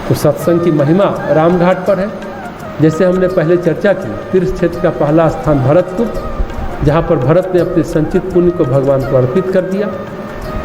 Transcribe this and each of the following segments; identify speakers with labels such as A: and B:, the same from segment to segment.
A: तो सत्संग की महिमा रामघाट पर है। जैसे हमने पहले चर्चा की, तीर्थ क्षेत्र का पहला स्थान भरतकुप, जहाँ पर भरत ने अपने संचित पुण्य को भगवान को अर्पित कर दिया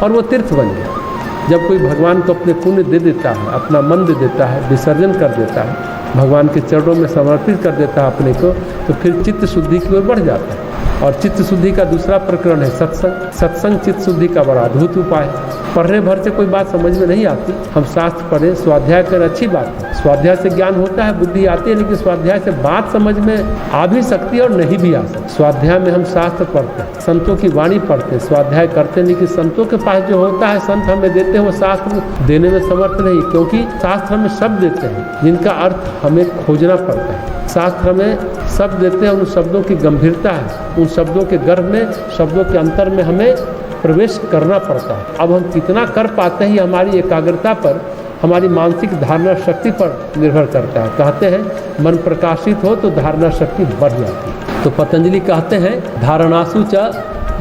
A: और वो तीर्थ बन गया। जब कोई भगवान को अपने पुण्य दे देता है, अपना मन दे देता है, विसर्जन कर देता है, भगवान के चरणों में समर्पित कर देता है अपने को, तो फिर चित्त शुद्धि की ओर बढ़ जाता है। और चित्त शुद्धि का दूसरा प्रकरण है सत्संग। सत्संग चित्त शुद्धि का बड़ा अद्भुत उपाय है। पढ़ने भर से कोई बात समझ में नहीं आती, हम शास्त्र पढ़ें, स्वाध्याय करें, अच्छी बात है। स्वाध्याय से ज्ञान होता है, बुद्धि आती है, लेकिन स्वाध्याय से बात समझ में आ भी सकती है और नहीं भी आ सकती। स्वाध्याय में हम शास्त्र पढ़ते हैं, संतों की वाणी पढ़ते हैं, स्वाध्याय करते हैं, लेकिन संतों के पास जो होता है, संत हमें देते हैं, वो शास्त्र देने में समर्थ नहीं, क्योंकि शास्त्र हमें शब्द देते हैं जिनका अर्थ हमें खोजना पड़ता है। शास्त्र हमें शब्द देते हैं, उन शब्दों की गंभीरता है, उन शब्दों के गर्भ में, शब्दों के अंतर में हमें प्रवेश करना पड़ता है। अब हम कितना कर पाते हैं, हमारी एकाग्रता पर, हमारी मानसिक धारणा शक्ति पर निर्भर करता है। कहते हैं मन प्रकाशित हो तो धारणा शक्ति बढ़ जाती है। तो पतंजलि कहते हैं धारणासु च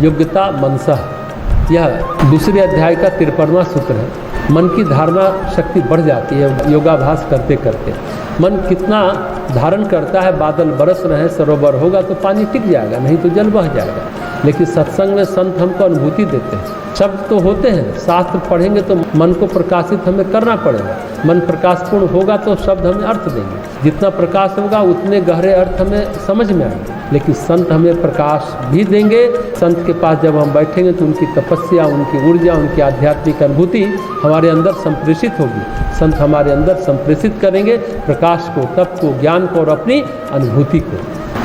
A: योग्यता मनसः, यह दूसरे अध्याय का 53वां सूत्र है। मन की धारणा शक्ति बढ़ जाती है योगाभ्यास करते करते। मन कितना धारण करता है, बादल बरस रहे हैं, सरोवर होगा तो पानी टिक जाएगा, नहीं तो जल बह जाएगा। लेकिन सत्संग में संत हमको अनुभूति देते हैं। शब्द तो होते हैं, शास्त्र पढ़ेंगे तो मन को प्रकाशित हमें करना पड़ेगा। मन प्रकाशपूर्ण होगा तो शब्द हमें अर्थ देंगे, जितना प्रकाश होगा उतने गहरे अर्थ हमें समझ में आएंगे। लेकिन संत हमें प्रकाश भी देंगे। संत के पास जब हम बैठेंगे तो उनकी तपस्या, उनकी ऊर्जा, उनकी आध्यात्मिक अनुभूति हमारे अंदर संप्रेषित होगी। संत हमारे अंदर संप्रेषित करेंगे प्रकाश को, तप को, ज्ञान को और अपनी अनुभूति को।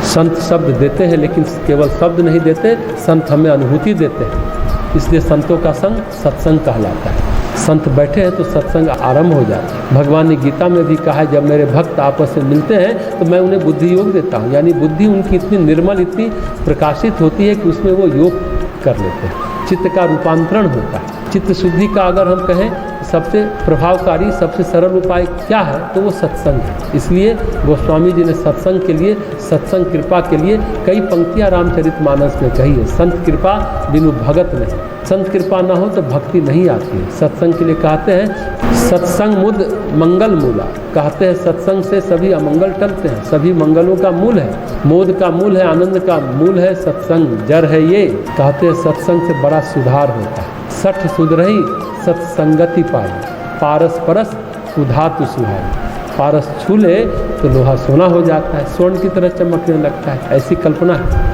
A: संत शब्द देते हैं, लेकिन केवल शब्द नहीं देते, संत हमें अनुभूति देते हैं। इसलिए संतों का संग सत्संग कहलाता है। संत बैठे हैं तो सत्संग आरंभ हो जाता है। भगवान ने गीता में भी कहा है, जब मेरे भक्त आपस में मिलते हैं तो मैं उन्हें बुद्धि योग देता हूँ। यानी बुद्धि उनकी इतनी निर्मल, इतनी प्रकाशित होती है कि उसमें वो योग कर लेते हैं। चित्त का रूपांतरण होता है। चित्त शुद्धि का अगर हम कहें सबसे प्रभावकारी, सबसे सरल उपाय क्या है, तो वो सत्संग है। इसलिए गोस्वामी जी ने सत्संग के लिए, सत्संग कृपा के लिए कई पंक्तियां रामचरितमानस में कही है। संत कृपा बिनु भगत नहीं, संत कृपा ना हो तो भक्ति नहीं आती है। सत्संग के लिए कहते हैं सत्संग मुद मंगल मूला, कहते हैं सत्संग से सभी अमंगल टलते हैं, सभी मंगलों का मूल है। मोद का मूल है, आनंद का मूल है सत्संग, जड़ है ये। कहते हैं सत्संग से बड़ा सुधार होता है। सठ सुधरही सत्संगति पाई, पारस परस सुधातु सुहाई। पारस छू ले तो लोहा सोना हो जाता है, स्वर्ण की तरह चमकने लगता है, ऐसी कल्पना है।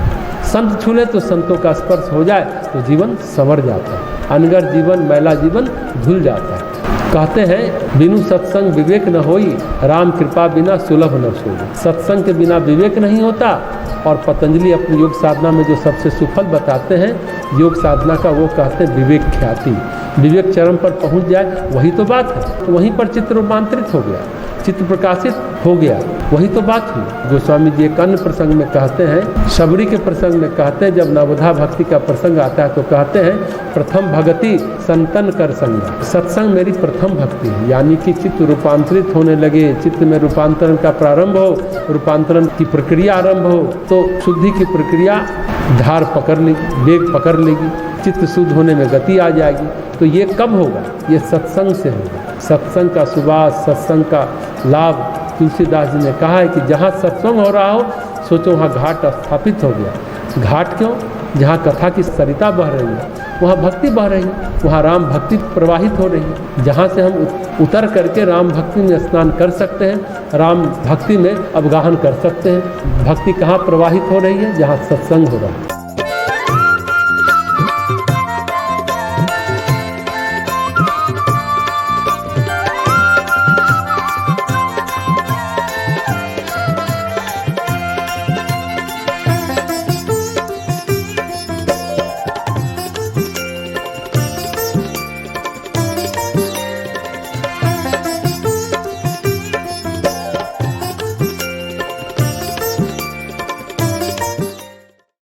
A: संत छू ले तो संतों का स्पर्श हो जाए तो जीवन संवर जाता है। अनगर जीवन, मैला जीवन धुल जाता है। कहते हैं बिनु सत्संग विवेक न होई, राम कृपा बिना सुलभ न सोई। सत्संग के बिना विवेक नहीं होता। और पतंजलि अपनी योग साधना में जो सबसे सुफल बताते हैं योग साधना का, वो कहते हैं विवेक ख्याति। विवेक चरम पर पहुंच जाए, वही तो बात है। तो वहीं पर चित्त रूपांतरित हो गया, चित्त प्रकाशित हो गया, वही तो बात हुई। गोस्वामी जी एक अन्य प्रसंग में कहते हैं, शबरी के प्रसंग में कहते हैं, जब नवधा भक्ति का प्रसंग आता है तो कहते हैं प्रथम भगति संतन कर संगा। सत्संग मेरी प्रथम भक्ति है। यानी कि चित्त रूपांतरित होने लगे, चित्त में रूपांतरण का प्रारंभ हो, रूपांतरण की प्रक्रिया आरंभ हो, तो शुद्धि की प्रक्रिया धार पकड़ लेगी, वेग पकड़ लेगी, चित्त शुद्ध होने में गति आ जाएगी। तो ये कब होगा? ये सत्संग से होगा। सत्संग का सुबास, सत्संग का लाभ, तुलसीदास जी ने कहा है कि जहाँ सत्संग हो रहा हो सोचो वहाँ घाट स्थापित हो गया। घाट क्यों? जहाँ कथा की सरिता बह रही है वहाँ भक्ति बह रही है, वहाँ राम भक्ति प्रवाहित हो रही है। जहाँ से हम उतर करके राम भक्ति में स्नान कर सकते हैं, राम भक्ति में अवगाहन कर सकते हैं। भक्ति कहाँ प्रवाहित हो रही है? जहाँ सत्संग हो रहा है।